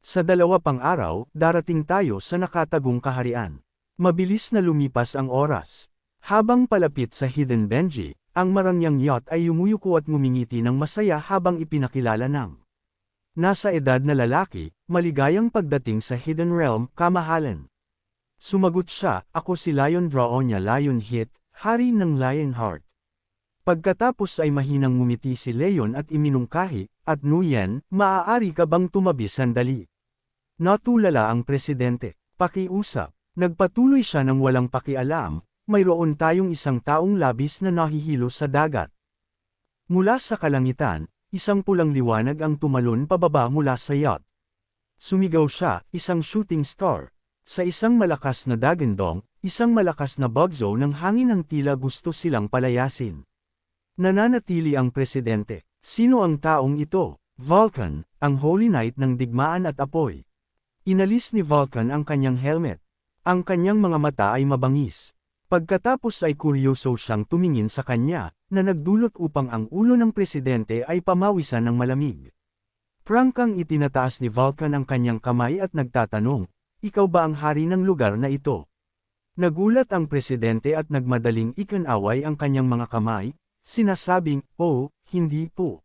Sa 2 pang araw, darating tayo sa nakatagong kaharian. Mabilis na lumipas ang oras. Habang palapit sa Hidden Benji, ang marangyang yacht ay yumuyuko at ngumingiti ng masaya habang ipinakilala ng nasa edad na lalaki, maligayang pagdating sa Hidden Realm, kamahalan. Sumagot siya, ako si Lion Draonia Lionheart, hari ng Lionheart. Pagkatapos ay mahinang ngumiti si Leon at iminungkahi, at Nguyen, maaari ka bang tumabi sandali? Natulala ang presidente. Pakiusap. Nagpatuloy siya ng walang pakialam, mayroon tayong isang taong labis na nahihilo sa dagat. Mula sa kalangitan, isang pulang liwanag ang tumalon pababa mula sa yacht. Sumigaw siya, isang shooting star. Sa isang malakas na dagandong, isang malakas na bagzo ng hangin ang tila gusto silang palayasin. Nananatili ang presidente. Sino ang taong ito? Vulcan, ang Holy Knight ng digmaan at apoy. Inalis ni Vulcan ang kanyang helmet. Ang kanyang mga mata ay mabangis. Pagkatapos ay kuryoso siyang tumingin sa kanya, na nagdulot upang ang ulo ng presidente ay pamawisan ng malamig. Prangkang itinataas ni Vulcan ang kanyang kamay at nagtatanong, ikaw ba ang hari ng lugar na ito? Nagulat ang presidente at nagmadaling ikinaway ang kanyang mga kamay, sinasabing, oh, hindi po.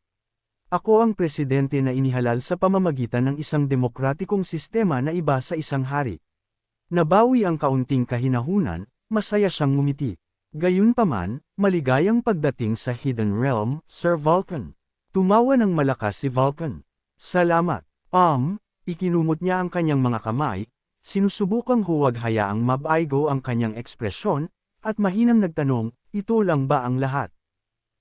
Ako ang presidente na inihalal sa pamamagitan ng isang demokratikong sistema na iba sa isang hari. Nabawi ang kaunting kahinahunan, masaya siyang ngumiti. Gayunpaman, maligayang pagdating sa Hidden Realm, Sir Vulcan. Tumawa ng malakas si Vulcan. Salamat. Ikinumot niya ang kanyang mga kamay, sinusubukang huwag hayaang mabaygo ang kanyang ekspresyon, at mahinang nagtanong, ito lang ba ang lahat?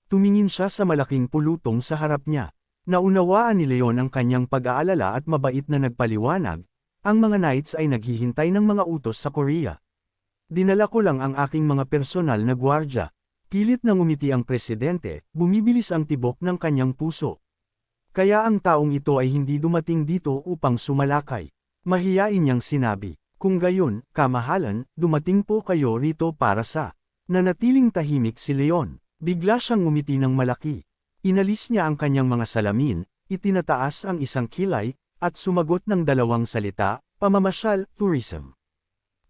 Tumingin siya sa malaking pulutong sa harap niya. Naunawaan ni Leon ang kanyang pag-aalala at mabait na nagpaliwanag, ang mga knights ay naghihintay ng mga utos sa Korea. Dinala ko lang ang aking mga personal na gwardya. Pilit na ngumiti ang presidente, bumibilis ang tibok ng kanyang puso. Kaya ang taong ito ay hindi dumating dito upang sumalakay. Mahiyain niyang sinabi, kung gayon, kamahalan, dumating po kayo rito para sa. Nanatiling tahimik si Leon. Bigla siyang ngumiti ng malaki. Inalis niya ang kanyang mga salamin, itinataas ang isang kilay, at sumagot ng 2 salita, pamamasyal, tourism.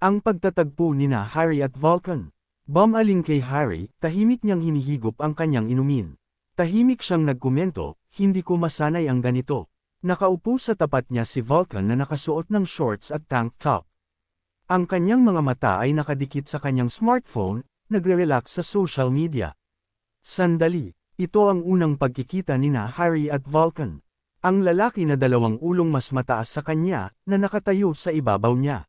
Ang pagtatagpo nina Harry at Vulcan. Bumaling kay Harry, tahimik niyang hinihigop ang kanyang inumin. Tahimik siyang nagkomento, hindi ko masanay ang ganito. Nakaupo sa tapat niya si Vulcan na nakasuot ng shorts at tank top. Ang kanyang mga mata ay nakadikit sa kanyang smartphone, nagre-relax sa social media. Sandali, ito ang unang pagkikita nina Harry at Vulcan. Ang lalaki na 2 ulong mas mataas sa kanya, na nakatayo sa ibabaw niya.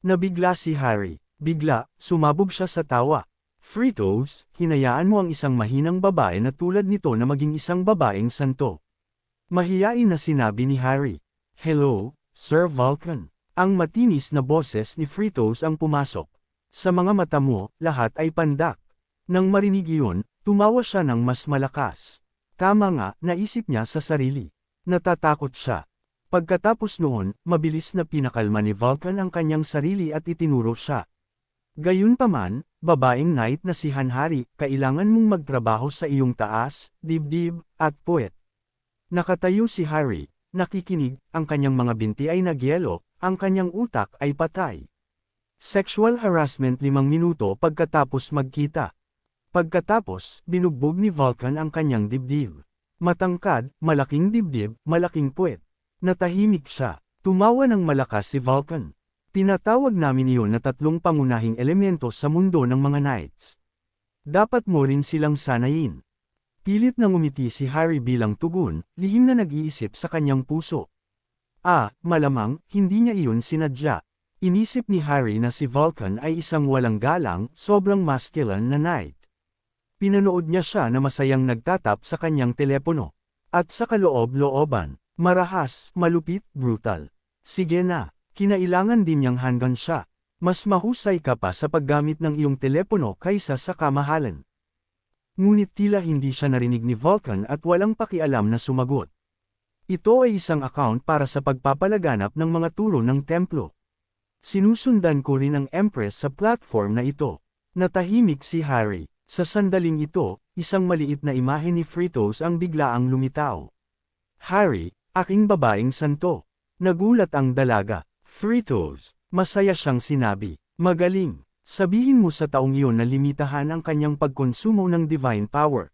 Nabigla si Harry. Bigla, sumabog siya sa tawa. Fritos, hinayaan mo ang isang mahinang babae na tulad nito na maging isang babaeng santo. Mahiyain na sinabi ni Harry. Hello, Sir Vulcan. Ang matinis na boses ni Fritos ang pumasok. Sa mga mata mo, lahat ay pandak. Nang marinig iyon, tumawa siya ng mas malakas. Tama nga, naisip niya sa sarili. Natatakot siya. Pagkatapos noon, mabilis na pinakalma ni Vulcan ang kanyang sarili at itinuro siya. Gayunpaman, babaeng knight na si Hanhari, kailangan mong magtrabaho sa iyong taas, dibdib, at puwet. Nakatayo si Harry, nakikinig, ang kanyang mga binti ay nagyelo, ang kanyang utak ay patay. Sexual harassment 5 minuto pagkatapos magkita. Pagkatapos, binugbog ni Vulcan ang kanyang dibdib. Matangkad, malaking dibdib, malaking puwet. Natahimik siya. Tumawa ng malakas si Vulcan. Tinatawag namin iyon na 3 pangunahing elemento sa mundo ng mga knights. Dapat mo rin silang sanayin. Pilit na ngumiti si Harry bilang tugon, lihim na nag-iisip sa kanyang puso. Malamang, hindi niya iyon sinadya. Inisip ni Harry na si Vulcan ay isang walang galang, sobrang masculine na knight. Pinanood niya siya na masayang nagtatap sa kanyang telepono. At sa kaloob-looban, marahas, malupit, brutal. Sige na, kinailangan din niyang hanggan siya. Mas mahusay ka pa sa paggamit ng iyong telepono kaysa sa kamahalan. Ngunit tila hindi siya narinig ni Vulcan at walang pakialam na sumagot. Ito ay isang account para sa pagpapalaganap ng mga turo ng templo. Sinusundan ko rin ang Empress sa platform na ito. Natahimik si Harry. Sa sandaling ito, isang maliit na imahe ni Fritos ang biglaang lumitaw. Harry, aking babaeng santo. Nagulat ang dalaga. Fritos. Masaya siyang sinabi. Magaling. Sabihin mo sa taong iyon na limitahan ang kanyang pagkonsumo ng divine power.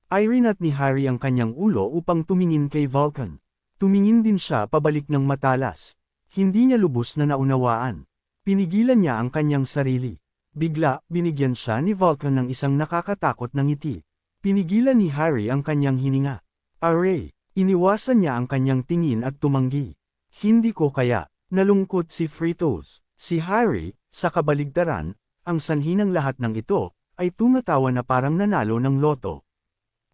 Irene at ni Harry ang kanyang ulo upang tumingin kay Vulcan. Tumingin din siya pabalik ng matalas. Hindi niya lubos na naunawaan. Pinigilan niya ang kanyang sarili. Bigla, binigyan siya ni Vulcan ng isang nakakatakot na ngiti. Pinigilan ni Harry ang kanyang hininga. Aray, iniwasan niya ang kanyang tingin at tumanggi. Hindi ko kaya, nalungkot si Fritos. Si Harry, sa kabaligtaran, ang sanhi ng lahat ng ito, ay tumatawa na parang nanalo ng loto.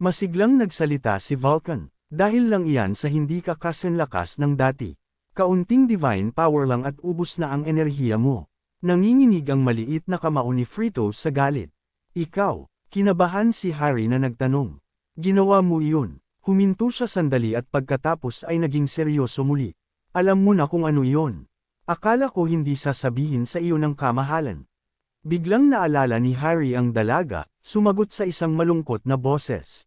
Masiglang nagsalita si Vulcan, dahil lang iyan sa hindi ka kasanlakas ng dati. Kaunting divine power lang at ubos na ang enerhiya mo. Nanginginig ang maliit na kamao ni Fritos sa galit. Ikaw, kinabahan si Harry na nagtanong. Ginawa mo iyon. Huminto siya sandali at pagkatapos ay naging seryoso muli. Alam mo na kung ano iyon. Akala ko hindi sasabihin sa iyo ng kamahalan. Biglang naalala ni Harry ang dalaga, sumagot sa isang malungkot na boses.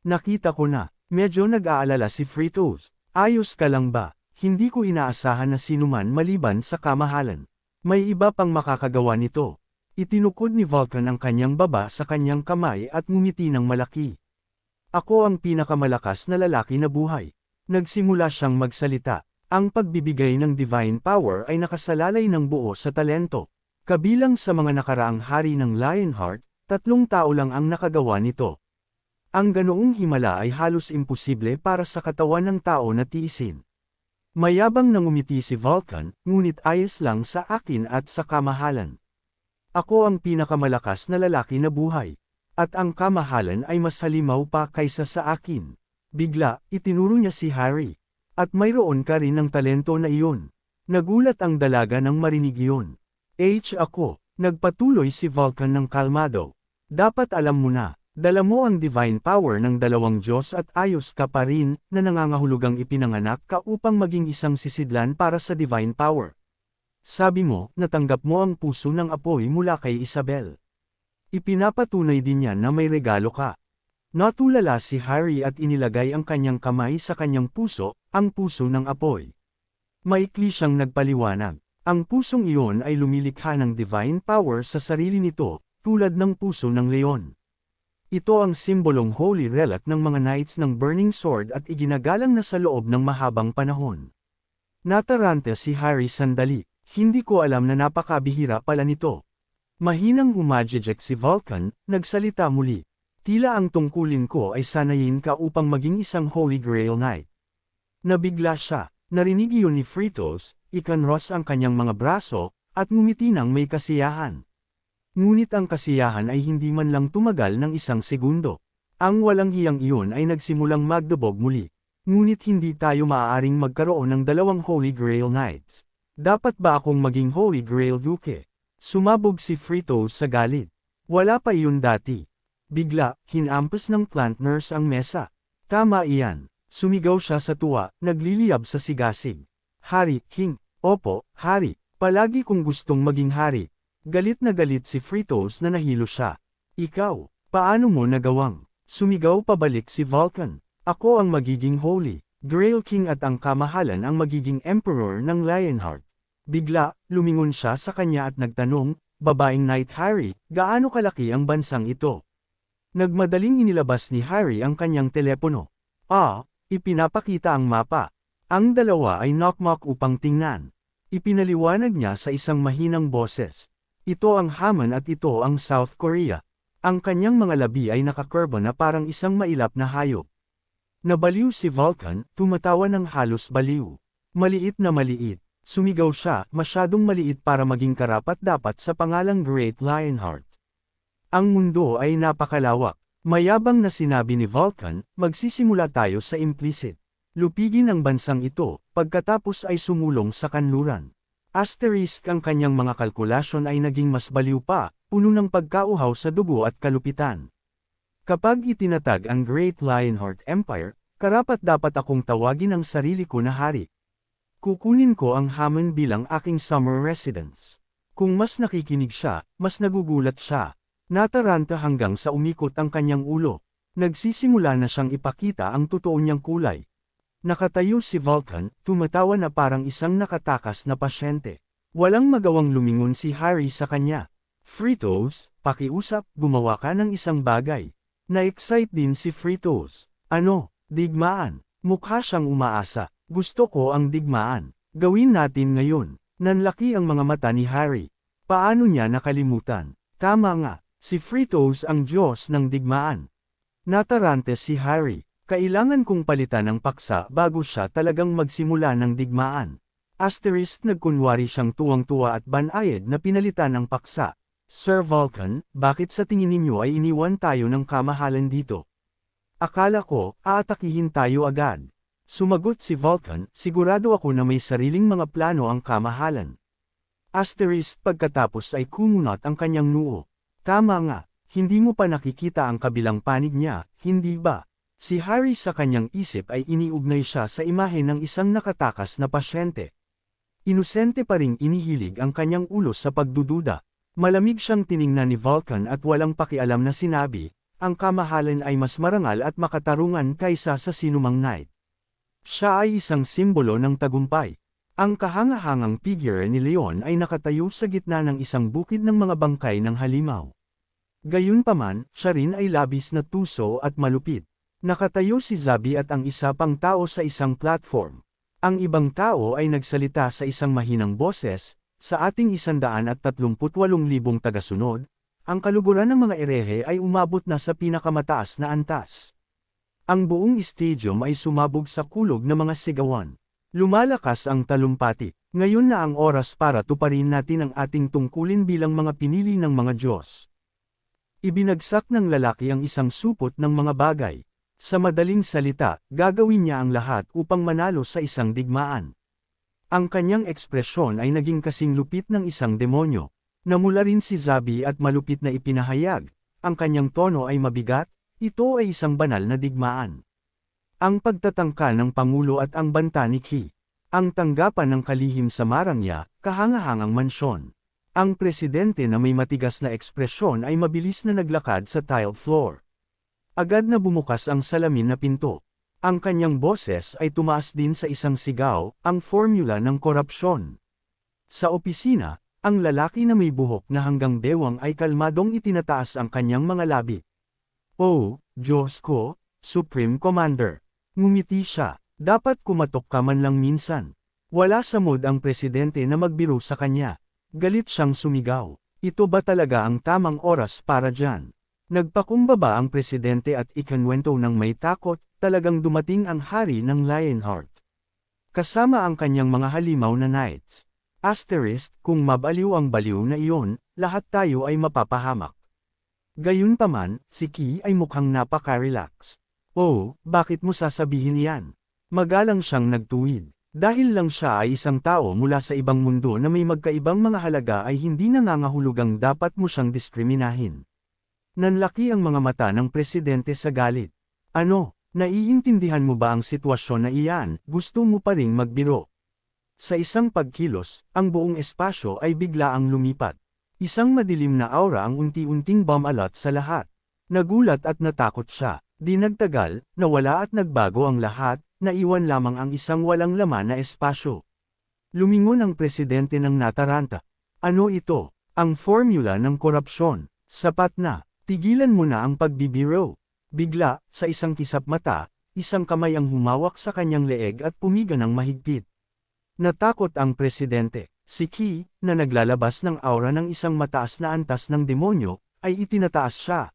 Nakita ko na, medyo nag-aalala si Fritos. Ayos ka lang ba? Hindi ko inaasahan na sinuman maliban sa kamahalan. May iba pang makakagawa nito. Itinukod ni Vulcan ang kanyang baba sa kanyang kamay at ngumiti ng malaki. Ako ang pinakamalakas na lalaki na buhay. Nagsimula siyang magsalita. Ang pagbibigay ng divine power ay nakasalalay ng buo sa talento. Kabilang sa mga nakaraang hari ng Lionheart, 3 tao lang ang nakagawa nito. Ang ganoong himala ay halos imposible para sa katawan ng tao na tiisin. Mayabang nang umiti si Vulcan, ngunit ayos lang sa akin at sa kamahalan. Ako ang pinakamalakas na lalaki na buhay. At ang kamahalan ay mas halimaw pa kaysa sa akin. Bigla, itinuro niya si Harry. At mayroon ka rin ng talento na iyon. Nagulat ang dalaga nang marinig iyon. Ako, nagpatuloy si Vulcan ng kalmado. Dapat alam mo na. Dala mo ang divine power ng dalawang Diyos at ayos ka pa rin na nangangahulugang ipinanganak ka upang maging isang sisidlan para sa divine power. Sabi mo, natanggap mo ang puso ng apoy mula kay Isabel. Ipinapatunay din niya na may regalo ka. Natulala si Harry at inilagay ang kanyang kamay sa kanyang puso, ang puso ng apoy. Maikli siyang nagpaliwanag. Ang pusong iyon ay lumilikha ng divine power sa sarili nito, tulad ng puso ng leon. Ito ang simbolong holy relic ng mga knights ng Burning Sword at iginagalang na sa loob ng mahabang panahon. Nataranta si Harry sandali, hindi ko alam na napakabihira pala nito. Mahinang umajejek si Vulcan, nagsalita muli. Tila ang tungkulin ko ay sanayin ka upang maging isang Holy Grail Knight. Nabigla siya, narinig iyon ni Fritos, ikanros ang kanyang mga braso, at ngumiti ng may kasiyahan. Ngunit ang kasiyahan ay hindi man lang tumagal ng 1 segundo. Ang walang hiyang iyon ay nagsimulang magdabog muli. Ngunit hindi tayo maaaring magkaroon ng 2 Holy Grail Knights. Dapat ba akong maging Holy Grail Duke? Sumabog si Fritos sa galit. Wala pa iyon dati. Bigla, hinampas ng plant nurse ang mesa. Tama iyan. Sumigaw siya sa tuwa, nagliliyab sa sigasig. Hari, King. Opo, Hari. Palagi kong gustong maging hari. Galit na galit si Fritos na nahilo siya. Ikaw, paano mo nagawang? Sumigaw pabalik si Vulcan. Ako ang magiging Holy Grail King at ang kamahalan ang magiging Emperor ng Lionheart. Bigla, lumingon siya sa kanya at nagtanong, babaeng Knight Harry, gaano kalaki ang bansang ito? Nagmadaling inilabas ni Harry ang kanyang telepono. Ipinapakita ang mapa. Ang dalawa ay knock-knock upang tingnan. Ipinaliwanag niya sa isang mahinang boses. Ito ang Haman at ito ang South Korea. Ang kanyang mga labi ay nakakurba na parang isang mailap na hayop. Nabaliw si Vulcan, tumatawa ng halos baliw. Maliit na maliit. Sumigaw siya, masyadong maliit para maging karapat-dapat sa pangalang Great Lionheart. Ang mundo ay napakalawak. Mayabang na sinabi ni Vulcan, magsisimula tayo sa implicit. Lupigin ang bansang ito, pagkatapos ay sumulong sa kanluran. Asterisk ang kanyang mga kalkulasyon ay naging mas baliw pa, puno ng pagkauhaw sa dugo at kalupitan. Kapag itinatag ang Great Lionheart Empire, karapat-dapat akong tawagin ang sarili ko na hari. Kukunin ko ang Haman bilang aking summer residence. Kung mas nakikinig siya, mas nagugulat siya. Nataranta hanggang sa umikot ang kanyang ulo. Nagsisimula na siyang ipakita ang totoo niyang kulay. Nakatayo si Vulcan, tumatawa na parang isang nakatakas na pasyente. Walang magawang lumingon si Harry sa kanya. Fritos, pakiusap, gumawa ka ng isang bagay. Na-excite din si Fritos. Ano, digmaan? Mukha siyang umaasa. Gusto ko ang digmaan. Gawin natin ngayon. Nanlaki ang mga mata ni Harry. Paano niya nakalimutan? Tama nga, si Fritos ang Diyos ng digmaan. Natarante si Harry. Kailangan kong palitan ng paksa bago siya talagang magsimula ng digmaan. Asterisk nagkunwari siyang tuwang-tuwa at banayad na pinalitan ng paksa. Sir Vulcan, bakit sa tingin ninyo ay iniwan tayo ng kamahalan dito? Akala ko, aatakihin tayo agad. Sumagot si Vulcan, sigurado ako na may sariling mga plano ang kamahalan. Asterisk pagkatapos ay kumunot ang kanyang noo. Tama nga, hindi mo pa nakikita ang kabilang panig niya, hindi ba? Si Harry sa kanyang isip ay iniugnay siya sa imahe ng isang nakatakas na pasyente. Inosente pa ring inihilig ang kanyang ulo sa pagdududa. Malamig siyang tiningnan ni Vulcan at walang pakialam na sinabi, ang kamahalan ay mas marangal at makatarungan kaysa sa sinumang knight. Siya ay isang simbolo ng tagumpay. Ang kahangahangang figure ni Leon ay nakatayo sa gitna ng isang bukid ng mga bangkay ng halimaw. Gayunpaman, siya rin ay labis na tuso at malupit. Nakatayo si Zabi at ang isa pang tao sa isang platform. Ang ibang tao ay nagsalita sa isang mahinang boses, sa ating 138,000 tagasunod, ang kaluguran ng mga erehe ay umabot na sa pinakamataas na antas. Ang buong stadium ay sumabog sa kulog ng mga sigawan. Lumalakas ang talumpati. Ngayon na ang oras para tuparin natin ang ating tungkulin bilang mga pinili ng mga Diyos. Ibinagsak ng lalaki ang isang supot ng mga bagay. Sa madaling salita, gagawin niya ang lahat upang manalo sa isang digmaan. Ang kanyang ekspresyon ay naging kasing lupit ng isang demonyo. Namula rin si Zabi at malupit na ipinahayag. Ang kanyang tono ay mabigat, ito ay isang banal na digmaan. Ang pagtatangka ng Pangulo at ang banta ni Ki. Ang tanggapan ng kalihim sa Marangya, kahangahangang mansyon. Ang presidente na may matigas na ekspresyon ay mabilis na naglakad sa tile floor. Agad na bumukas ang salamin na pinto. Ang kanyang boses ay tumaas din sa isang sigaw, ang formula ng korupsyon. Sa opisina, ang lalaki na may buhok na hanggang bewang ay kalmadong itinataas ang kanyang mga labi. Oh, Diyos ko, Supreme Commander. Ngumiti siya, dapat kumatok ka man lang minsan. Wala sa mood ang presidente na magbiro sa kanya. Galit siyang sumigaw. Ito ba talaga ang tamang oras para dyan? Nagpakumbaba ang presidente at ikinwento ng may takot, talagang dumating ang hari ng Lionheart. Kasama ang kanyang mga halimaw na knights. Asterisk, kung mabaliw ang baliw na iyon, lahat tayo ay mapapahamak. Gayunpaman, si Ki ay mukhang napaka-relax. Oh, bakit mo sasabihin yan? Magalang siyang nagtuwid. Dahil lang siya ay isang tao mula sa ibang mundo na may magkaibang mga halaga ay hindi nangangahulugang dapat mo siyang diskriminahin. Nanlaki ang mga mata ng presidente sa galit. Ano, naiintindihan mo ba ang sitwasyon na iyan, gusto mo pa ring magbiro? Sa isang pagkilos, ang buong espasyo ay biglaang lumipat. Isang madilim na aura ang unti-unting bumalat sa lahat. Nagulat at natakot siya. Di nagtagal, nawala at nagbago ang lahat, naiwan lamang ang isang walang laman na espasyo. Lumingon ang presidente ng nataranta. Ano ito? Ang formula ng korupsyon. Sapat na. Tigilan mo na ang pagbibiro. Bigla, sa isang kisap mata, isang kamay ang humawak sa kanyang leeg at pumiga ng mahigpit. Natakot ang presidente. Si Ki, na naglalabas ng aura ng isang mataas na antas ng demonyo, ay itinataas siya.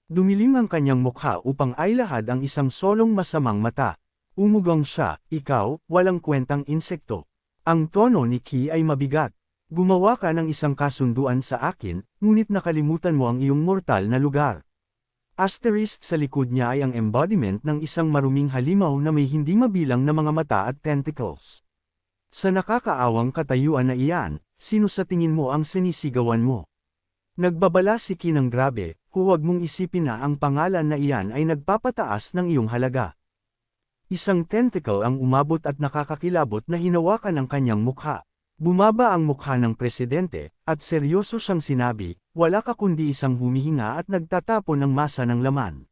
Dumilim ang kanyang mukha upang ailahad ang isang solong masamang mata. Umugong siya, ikaw, walang kwentang insekto. Ang tono ni Ki ay mabigat. Gumawa ka ng isang kasunduan sa akin, ngunit nakalimutan mo ang iyong mortal na lugar. Asterisk sa likod niya ay ang embodiment ng isang maruming halimaw na may hindi mabilang na mga mata at tentacles. Sa nakakaawang katayuan na iyan, sino sa tingin mo ang sinisigawan mo? Nagbabala si Ki ng grabe, huwag mong isipin na ang pangalan na iyan ay nagpapataas ng iyong halaga. Isang tentacle ang umabot at nakakakilabot na hinawakan ang kanyang mukha. Bumaba ang mukha ng presidente, at seryoso siyang sinabi, wala ka kundi isang humihinga at nagtatapon ng masa ng laman.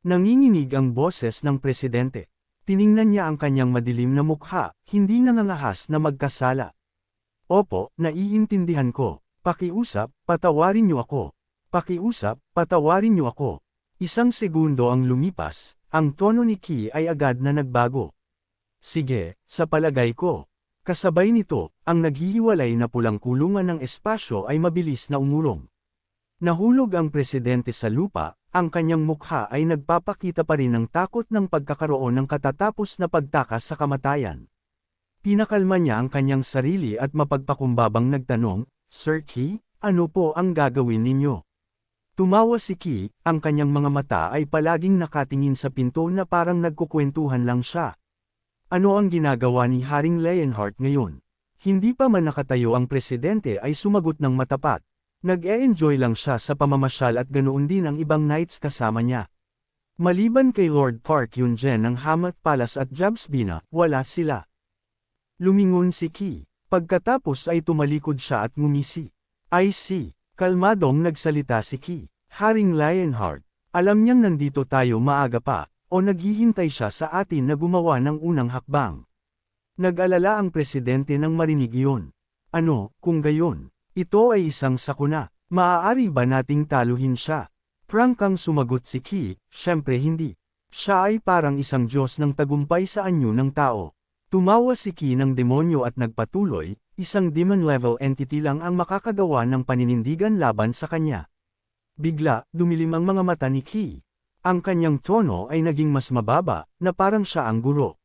Nanginginig ang boses ng presidente. Tiningnan niya ang kanyang madilim na mukha, hindi nangangahas na magkasala. Opo, naiintindihan ko. Pakiusap, patawarin niyo ako. Pakiusap, patawarin niyo ako. Isang segundo ang lumipas, ang tono ni Key ay agad na nagbago. Sige, sa palagay ko. Kasabay nito, ang naghihiwalay na pulang kulungan ng espasyo ay mabilis na umulong. Nahulog ang presidente sa lupa, ang kanyang mukha ay nagpapakita pa rin ng takot ng pagkakaroon ng katatapos na pagtakas sa kamatayan. Pinakalma niya ang kanyang sarili at mapagpakumbabang nagtanong, Sir Key, ano po ang gagawin ninyo? Tumawa si Key, ang kanyang mga mata ay palaging nakatingin sa pinto na parang nagkukwentuhan lang siya. Ano ang ginagawa ni Haring Lionheart ngayon? Hindi pa man nakatayo ang presidente ay sumagot ng matapat. Nag-e-enjoy lang siya sa pamamasyal at ganoon din ang ibang knights kasama niya. Maliban kay Lord Park Yun-jen ng Hamat Palace at Jabsbina, wala sila. Lumingon si Key. Pagkatapos ay tumalikod siya at ngumisi. I see. Kalmadong nagsalita si Key. Haring Lionheart, alam niyang nandito tayo maaga pa, o naghihintay siya sa atin na gumawa ng unang hakbang. Nag-alala ang presidente nang marinig iyon. Ano, kung gayon? Ito ay isang sakuna. Maaari ba nating taluhin siya? Prangkang sumagot si Key, syempre hindi. Siya ay parang isang Diyos ng tagumpay sa anyo ng tao. Tumawa si Key ng demonyo at nagpatuloy, isang demon-level entity lang ang makakagawa ng paninindigan laban sa kanya. Bigla, dumilim ang mga mata ni Key. Ang kanyang tono ay naging mas mababa, na parang siya ang guro.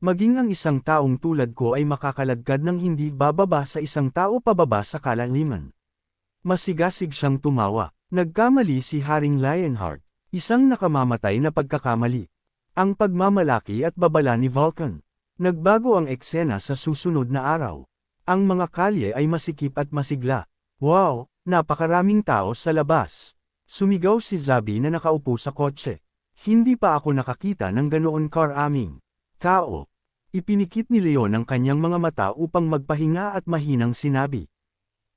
Maging ang isang taong tulad ko ay makakaladkad ng hindi bababa sa isang tao pababa sa kalaliman. Masigasig siyang tumawa. Nagkamali si Haring Lionheart, isang nakamamatay na pagkakamali. Ang pagmamalaki at babala ni Vulcan. Nagbago ang eksena sa susunod na araw. Ang mga kalye ay masikip at masigla. Wow, napakaraming tao sa labas. Sumigaw si Zabi na nakaupo sa kotse. Hindi pa ako nakakita ng ganoon karaming tao. Ipinikit ni Leon ang kanyang mga mata upang magpahinga at mahinang sinabi.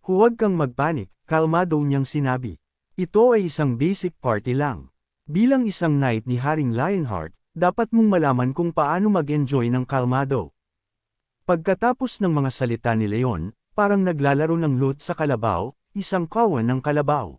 Huwag kang magpanik, kalmado niyang sinabi. Ito ay isang basic party lang. Bilang isang knight ni Haring Lionheart, dapat mong malaman kung paano mag-enjoy ng kalmado. Pagkatapos ng mga salita ni Leon, parang naglalaro ng lute sa kalabaw, isang kawan ng kalabaw.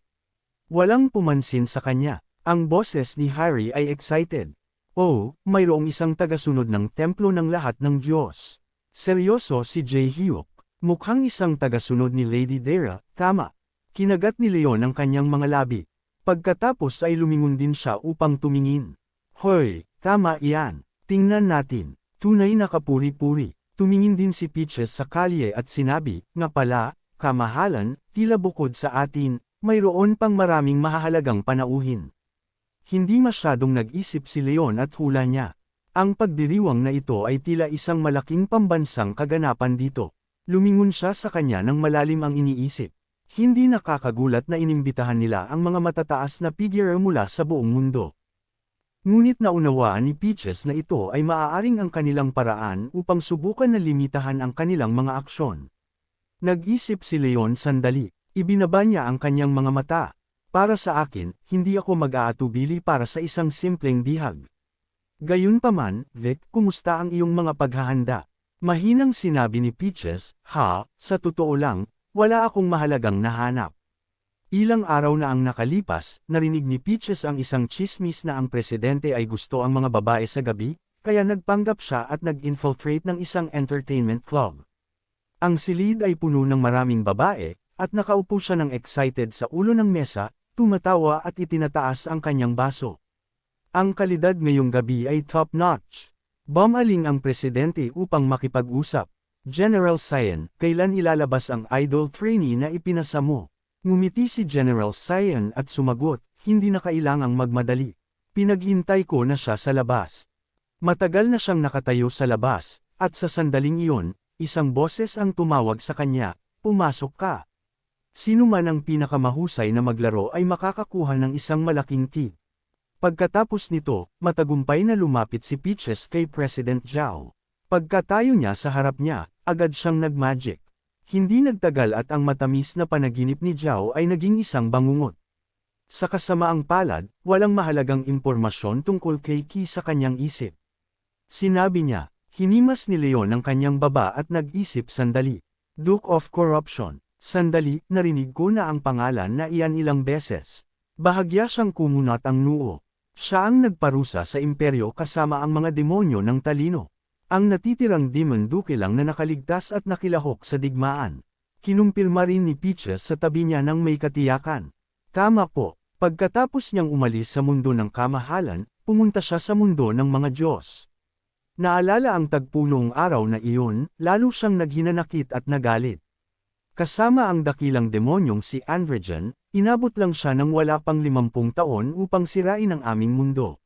Walang pumansin sa kanya. Ang boses ni Harry ay excited. Oh, mayroong isang tagasunod ng templo ng lahat ng Diyos. Seryoso si Jae-hyuk. Mukhang isang tagasunod ni Lady Dara, tama. Kinagat ni Leon ang kanyang mga labi. Pagkatapos ay lumingon din siya upang tumingin. Hoy, tama iyan. Tingnan natin. Tunay na kapuri-puri. Tumingin din si Peaches sa kalye at sinabi, nga pala, kamahalan, tila bukod sa atin, mayroon pang maraming mahahalagang panauhin. Hindi masyadong nag-isip si Leon at hula niya. Ang pagdiriwang na ito ay tila isang malaking pambansang kaganapan dito. Lumingon siya sa kanya nang malalim ang iniisip. Hindi nakakagulat na inimbitahan nila ang mga matataas na figure mula sa buong mundo. Ngunit naunawaan ni Peaches na ito ay maaaring ang kanilang paraan upang subukan na limitahan ang kanilang mga aksyon. Nag-isip si Leon sandali. Ibinaba niya ang kanyang mga mata. Para sa akin, hindi ako mag-aatubili para sa isang simpleng bihag. Gayunpaman, Vic, kumusta ang iyong mga paghahanda? Mahinang sinabi ni Peaches, sa totoo lang, wala akong mahalagang nahanap. Ilang araw na ang nakalipas, narinig ni Peaches ang isang chismis na ang presidente ay gusto ang mga babae sa gabi, kaya nagpanggap siya at nag-infiltrate ng isang entertainment club. Ang silid ay puno ng maraming babae, at nakaupo siya ng excited sa ulo ng mesa, tumatawa at itinataas ang kanyang baso. Ang kalidad ngayong gabi ay top-notch. Bumaling ang presidente upang makipag-usap. General Cyan, kailan ilalabas ang idol trainee na ipinasa mo? Ngumiti si General Cyan at sumagot, hindi na kailangang magmadali. Pinaghintay ko na siya sa labas. Matagal na siyang nakatayo sa labas, at sa sandaling iyon, isang boses ang tumawag sa kanya, pumasok ka. Sino man ang pinakamahusay na maglaro ay makakakuha ng isang malaking tip. Pagkatapos nito, matagumpay na lumapit si Peaches kay President Zhao. Pagkatayo niya sa harap niya, agad siyang nagmagic. Hindi nagtagal at ang matamis na panaginip ni Zhao ay naging isang bangungot. Sa kasamaang palad, walang mahalagang impormasyon tungkol kay Qi sa kanyang isip. Sinabi niya, hinimas ni Leon ang kanyang baba at nag-isip sandali. Duke of Corruption. Sandali, narinig ko na ang pangalan na iyan ilang beses. Bahagya siyang kumunat ang noo. Siya ang nagparusa sa imperyo kasama ang mga demonyo ng talino. Ang natitirang Demon Duke lang na nakaligtas at nakilahok sa digmaan. Kinumpirma rin ni Peaches sa tabi niya ng may katiyakan. Tama po, pagkatapos niyang umalis sa mundo ng kamahalan, pumunta siya sa mundo ng mga Diyos. Naalala ang tagpunong araw na iyon, lalo siyang naghinanakit at nagalit. Kasama ang dakilang demonyong si Androgen, inabot lang siya ng wala pang 50 taon upang sirain ang aming mundo.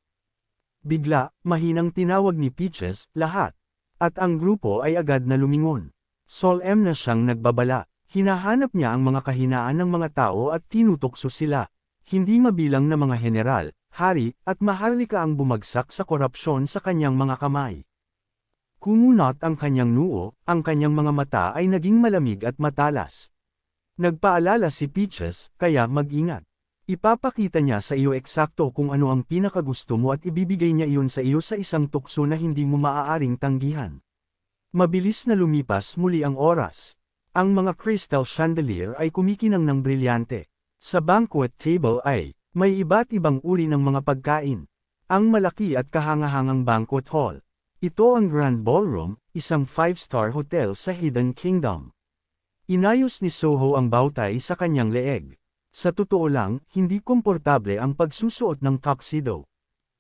Bigla, mahinang tinawag ni Peaches, lahat. At ang grupo ay agad na lumingon. Solemn na siyang nagbabala, hinahanap niya ang mga kahinaan ng mga tao at tinutokso sila. Hindi mabilang na mga general, hari, at maharlika ang bumagsak sa korupsyon sa kanyang mga kamay. Kumunat ang kanyang noo, ang kanyang mga mata ay naging malamig at matalas. Nagpaalala si Peaches, kaya mag-ingat. Ipapakita niya sa iyo eksakto kung ano ang pinakagusto mo at ibibigay niya iyon sa iyo sa isang tukso na hindi mo maaaring tanggihan. Mabilis na lumipas muli ang oras. Ang mga crystal chandelier ay kumikinang ng brilyante. Sa banquet table ay, may iba't ibang uri ng mga pagkain. Ang malaki at kahangahangang banquet hall. Ito ang Grand Ballroom, isang 5-star hotel sa Hidden Kingdom. Inayos ni Soho ang bawtay sa kanyang leeg. Sa totoo lang, hindi komportable ang pagsusuot ng tuxedo.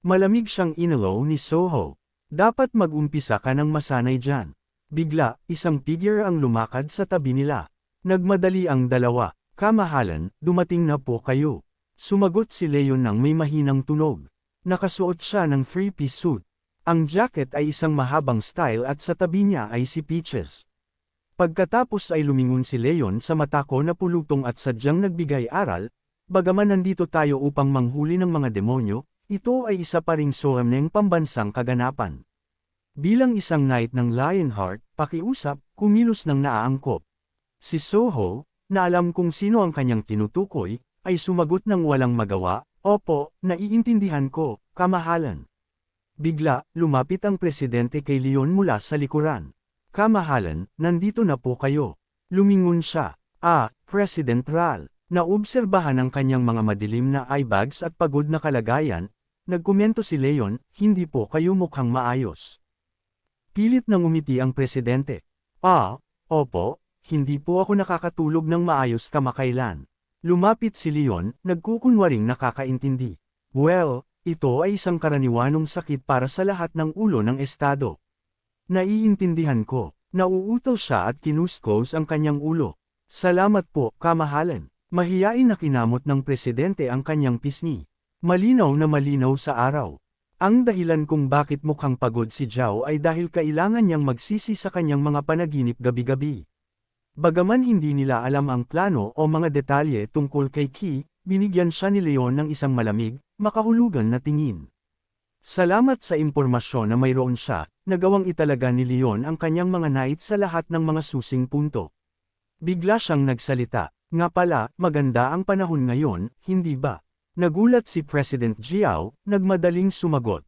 Malamig siyang inalo ni Soho. Dapat mag-umpisa ka ng masanay dyan. Bigla, isang figure ang lumakad sa tabi nila. Nagmadali ang dalawa. Kamahalan, dumating na po kayo. Sumagot si Leon ng may mahinang tunog. Nakasuot siya ng three-piece suit. Ang jacket ay isang mahabang style at sa tabi niya ay si Peaches. Pagkatapos ay lumingon si Leon sa mata ko na pulutong at sadyang nagbigay aral, bagaman nandito tayo upang manghuli ng mga demonyo, ito ay isa pa ring solemneng pambansang kaganapan. Bilang isang knight ng Lionheart, pakiusap, kumilos ng naaangkop. Si Soho, na alam kung sino ang kanyang tinutukoy, ay sumagot ng walang magawa, opo, naiintindihan ko, kamahalan. Bigla, lumapit ang presidente kay Leon mula sa likuran. Kamahalan, nandito na po kayo. Lumingon siya. President Ral. Naobserbahan ang kanyang mga madilim na eyebags at pagod na kalagayan. Nagkomento si Leon, hindi po kayo mukhang maayos. Pilit nang umiti ang presidente. Opo, hindi po ako nakakatulog ng maayos kamakailan. Lumapit si Leon, nagkukunwaring nakakaintindi. Well, ito ay isang karaniwanong sakit para sa lahat ng ulo ng estado. Naiintindihan ko. Nauutol siya at kinuskos ang kanyang ulo. Salamat po, kamahalan. Mahiyain na kinamot ng presidente ang kanyang pisngi. Malinaw na malinaw sa araw. Ang dahilan kung bakit mukhang pagod si Zhao ay dahil kailangan niyang magsisi sa kanyang mga panaginip gabi-gabi. Bagaman hindi nila alam ang plano o mga detalye tungkol kay Qi, binigyan siya ni Leon ng isang malamig, makahulugan na tingin. Salamat sa impormasyon na mayroon siya, nagawang italaga ni Leon ang kanyang mga knights sa lahat ng mga susing punto. Bigla siyang nagsalita, nga pala, maganda ang panahon ngayon, hindi ba? Nagulat si President Jiao, nagmadaling sumagot.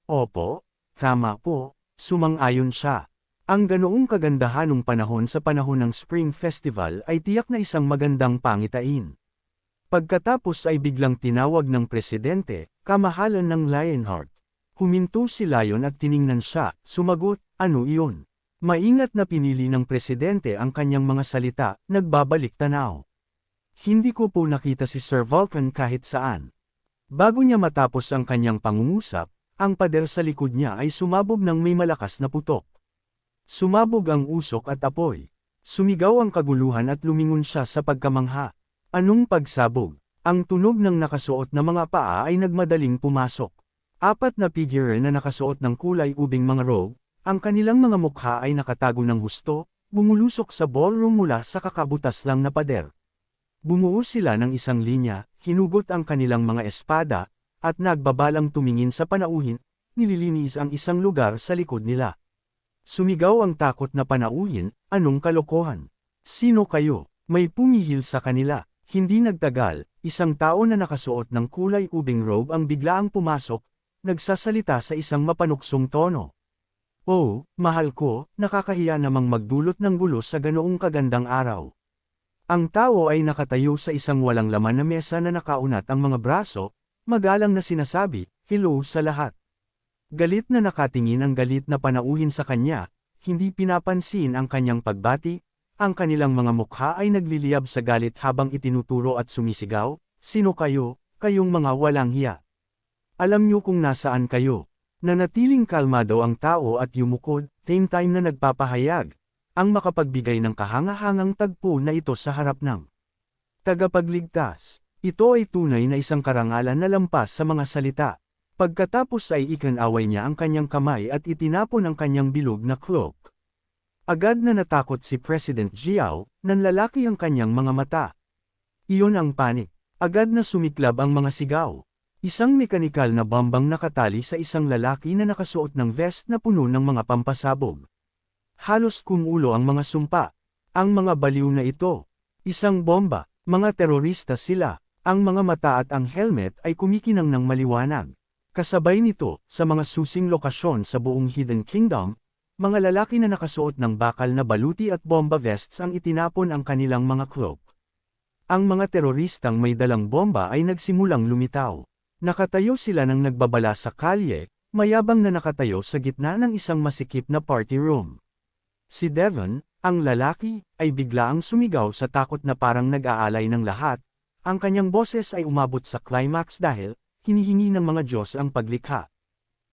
Opo, tama po, sumang-ayon siya. Ang ganoong kagandahanong panahon sa panahon ng Spring Festival ay tiyak na isang magandang pangitain. Pagkatapos ay biglang tinawag ng presidente, kamahalan ng Lionheart. Huminto si Lion at tiningnan siya, sumagot, ano iyon? Maingat na pinili ng presidente ang kanyang mga salita, nagbabalik tanaw. Hindi ko po nakita si Sir Vulcan kahit saan. Bago niya matapos ang kanyang pangungusap, ang pader sa likod niya ay sumabog ng may malakas na putok. Sumabog ang usok at apoy. Sumigaw ang kaguluhan at lumingon siya sa pagkamangha. Anong pagsabog? Ang tunog ng nakasuot na mga paa ay nagmadaling pumasok. 4 na figure na nakasuot ng kulay ubing mga robe, ang kanilang mga mukha ay nakatago ng husto, bumulusok sa ballroom mula sa kakabutas lang na pader. Bumuo sila ng isang linya, hinugot ang kanilang mga espada, at nagbabalang tumingin sa panauhin, nililinis ang isang lugar sa likod nila. Sumigaw ang takot na panauhin, anong kalokohan? Sino kayo? May pumihil sa kanila. Hindi nagtagal, isang tao na nakasuot ng kulay ubing robe ang biglaang pumasok, nagsasalita sa isang mapanuksong tono. Oh, mahal ko, nakakahiya namang magdulot ng gulo sa ganoong kagandang araw. Ang tao ay nakatayo sa isang walang laman na mesa na nakaunat ang mga braso, magalang na sinasabi, hello sa lahat. Galit na nakatingin ang galit na panauhin sa kanya, hindi pinapansin ang kanyang pagbati, ang kanilang mga mukha ay nagliliyab sa galit habang itinuturo at sumisigaw, sino kayo, kayong mga walang hiya? Alam niyo kung nasaan kayo. Nanatiling kalmado ang tao at yumukod, same time na nagpapahayag, ang makapagbigay ng kahangahangang tagpo na ito sa harap ng tagapagligtas. Ito ay tunay na isang karangalan na lampas sa mga salita. Pagkatapos ay ikinaway niya ang kanyang kamay at itinapon ang kanyang bilog na cloak. Agad na natakot si President Jiao, nanlalaki ang kanyang mga mata. Iyon ang panik. Agad na sumiklab ang mga sigaw. Isang mekanikal na bombang nakatali sa isang lalaki na nakasuot ng vest na puno ng mga pampasabog. Halos kumulo ang mga sumpa. Ang mga baliw na ito. Isang bomba, mga terorista sila. Ang mga mata at ang helmet ay kumikinang ng maliwanag. Kasabay nito, sa mga susing lokasyon sa buong Hidden Kingdom, mga lalaki na nakasuot ng bakal na baluti at bomba vests ang itinapon ang kanilang mga cloak. Ang mga teroristang may dalang bomba ay nagsimulang lumitaw. Nakatayo sila nang nagbabala sa kalye, mayabang na nakatayo sa gitna ng isang masikip na party room. Si Devon, ang lalaki, ay biglaang sumigaw sa takot na parang nag-aalay ng lahat. Ang kanyang boses ay umabot sa climax dahil, hinihingi ng mga Diyos ang paglikha.